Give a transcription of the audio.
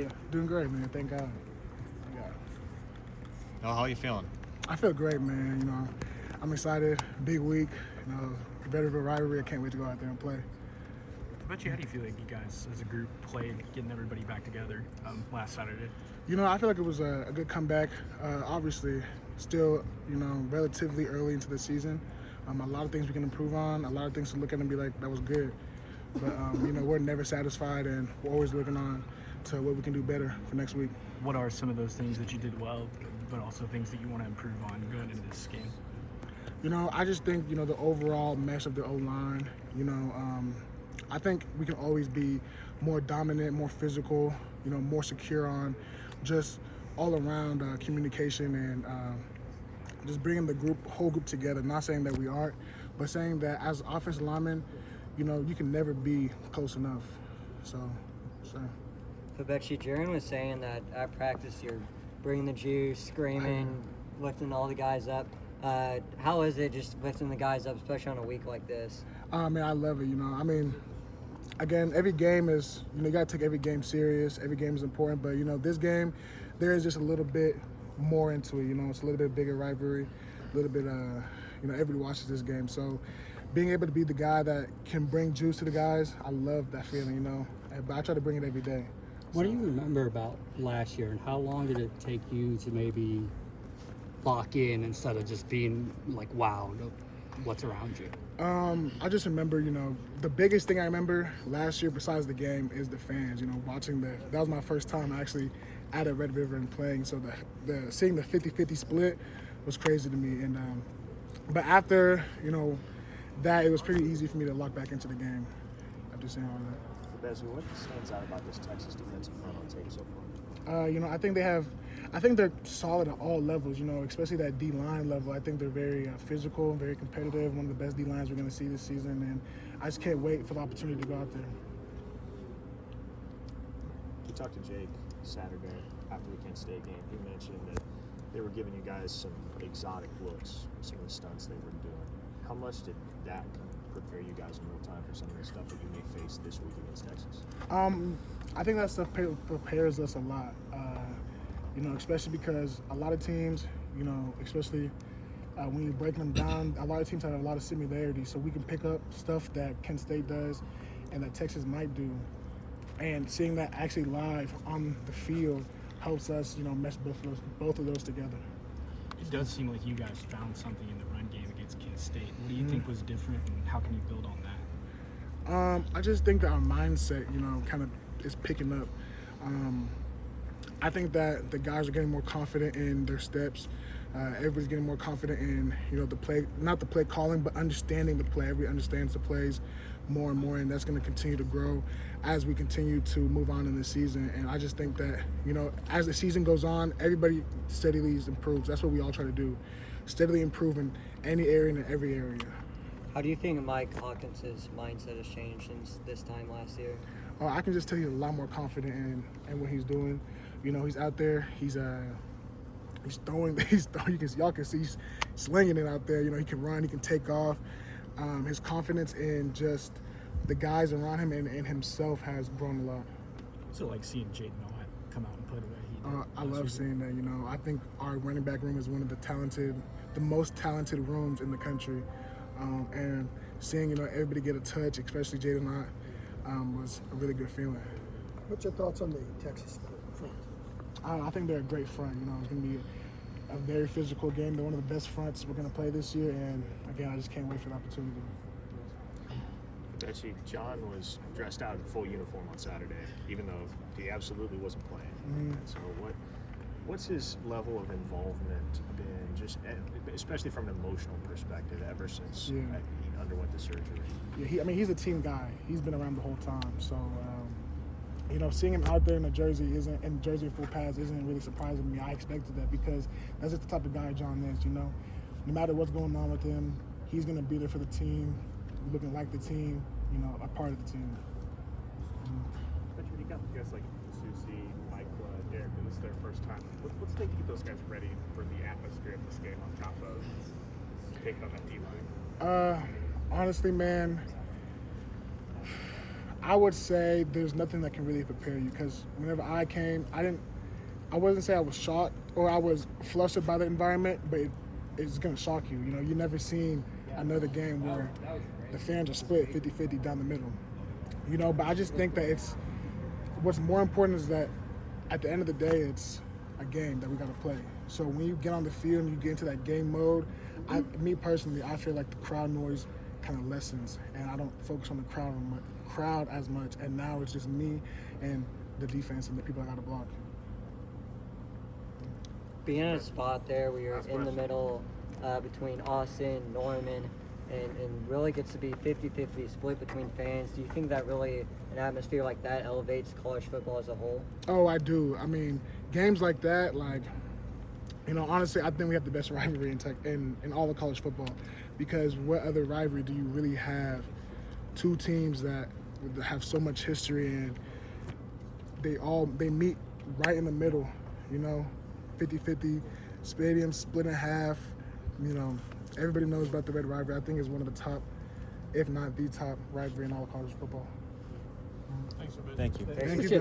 you? Doing great, man. Thank God. Oh, how are you feeling? I feel great, man. I'm excited. Big week. Better of a rivalry. I can't wait to go out there and play. Febechi, how do you feel like you guys as a group played, getting everybody back together last Saturday? I feel like it was a good comeback. Obviously, still, relatively early into the season. A lot of things we can improve on. A lot of things to look at and be like, that was good. But, we're never satisfied, and we're always looking on to what we can do better for next week. What are some of those things that you did well, but also things that you want to improve on going into this game? I just think, the overall mesh of the O-line, I think we can always be more dominant, more physical, more secure on just all around communication and just bringing the whole group together. Not saying that we aren't, but saying that as offensive linemen, you can never be close enough. So. Febechi, Jaron was saying that at practice you're bringing the juice, screaming, lifting all the guys up. How is it just lifting the guys up, especially on a week like this? Man, I love it. Again, every game is, you got to take every game serious. Every game is important. But, this game, there is just a little bit more into it. It's a little bit bigger rivalry, a little bit, everybody watches this game. So being able to be the guy that can bring juice to the guys, I love that feeling, But I try to bring it every day. What do you remember about last year, and how long did it take you to maybe lock in instead of just being like, wow, what's around you? I just remember, the biggest thing I remember last year besides the game is the fans, watching that was my first time actually at a Red River and playing. So seeing the 50-50 split was crazy to me. And but after, that, it was pretty easy for me to lock back into the game after seeing all that. Febechi, what stands out about this Texas defensive front on tape so far? I think they're solid at all levels, especially that D-line level. I think they're very physical, very competitive, one of the best D-lines we're going to see this season, and I just can't wait for the opportunity to go out there. You talked to Jake Saturday after the Kent State game. He mentioned that they were giving you guys some exotic looks, some of the stunts they were doing. How much did that prepare you guys in real time for some of the stuff that you may face this week against Texas? I think that stuff prepares us a lot, especially because a lot of teams, especially when you're breaking them down, a lot of teams have a lot of similarities, so we can pick up stuff that Kent State does and that Texas might do. And seeing that actually live on the field helps us, mesh both of those together. It does seem like you guys found something in the run game against Kent State. What do you think was different, and how can you build on that? I just think that our mindset, kind of is picking up. I think that the guys are getting more confident in their steps. Everybody's getting more confident in, the play, not the play calling, but understanding the play. Everybody understands the plays more and more, and that's going to continue to grow as we continue to move on in the season. And I just think that, as the season goes on, everybody steadily improves. That's what we all try to do, steadily improve in any area and in every area. How do you think Mike Hawkins' mindset has changed since this time last year? I can just tell he's a lot more confident in what he's doing. He's out there. He's throwing. Y'all can see he's slinging it out there. He can run. He can take off. His confidence in just the guys around him and himself has grown a lot. So like seeing Jaden Mowat come out and play the way he did. I love seeing that. I think our running back room is one of the most talented rooms in the country. And seeing, everybody get a touch, especially Jaden and I, was a really good feeling. What's your thoughts on the Texas front? I think they're a great front. It's going to be a very physical game. They're one of the best fronts we're going to play this year, and again, I just can't wait for the opportunity. Febechi, John was dressed out in full uniform on Saturday, even though he absolutely wasn't playing. Mm-hmm. So what's his level of involvement been, just especially from an emotional perspective, ever since he underwent the surgery? Yeah, he's a team guy. He's been around the whole time. So, seeing him out there in jersey in full pads isn't really surprising to me. I expected that because that's just the type of guy John is. No matter what's going on with him, he's going to be there for the team, looking like the team, a part of the team. But you got guys like Susie, Mike, Derek, and this is their first time. What's they keep those guys ready for the atmosphere of this game on top of taking on that D-line? Honestly, man, I would say there's nothing that can really prepare you because whenever I came, I wouldn't say I was shocked or I was flustered by the environment, but it's going to shock you. You know, you never seen another game where the fans are split 50-50 down the middle. You know, but I just think that what's more important is that at the end of the day, it's a game that we got to play. So when you get on the field and you get into that game mode, me personally, I feel like the crowd noise kind of lessens, and I don't focus on the crowd as much. And now it's just me and the defense and the people I got to block. Being in a spot there where you're in the middle between Austin, Norman, and really gets to be 50-50 split between fans, do you think that really, an atmosphere like that elevates college football as a whole? Oh, I do. I mean, games like that, like, you know, honestly, I think we have the best rivalry in all of college football, because what other rivalry do you really have? Two teams that have so much history and they meet right in the middle, you know, 50-50, stadium split in half. You know, everybody knows about the Red Rivalry. I think it's one of the top, if not the top rivalry in all of college football. Thank you. Thank you, guys.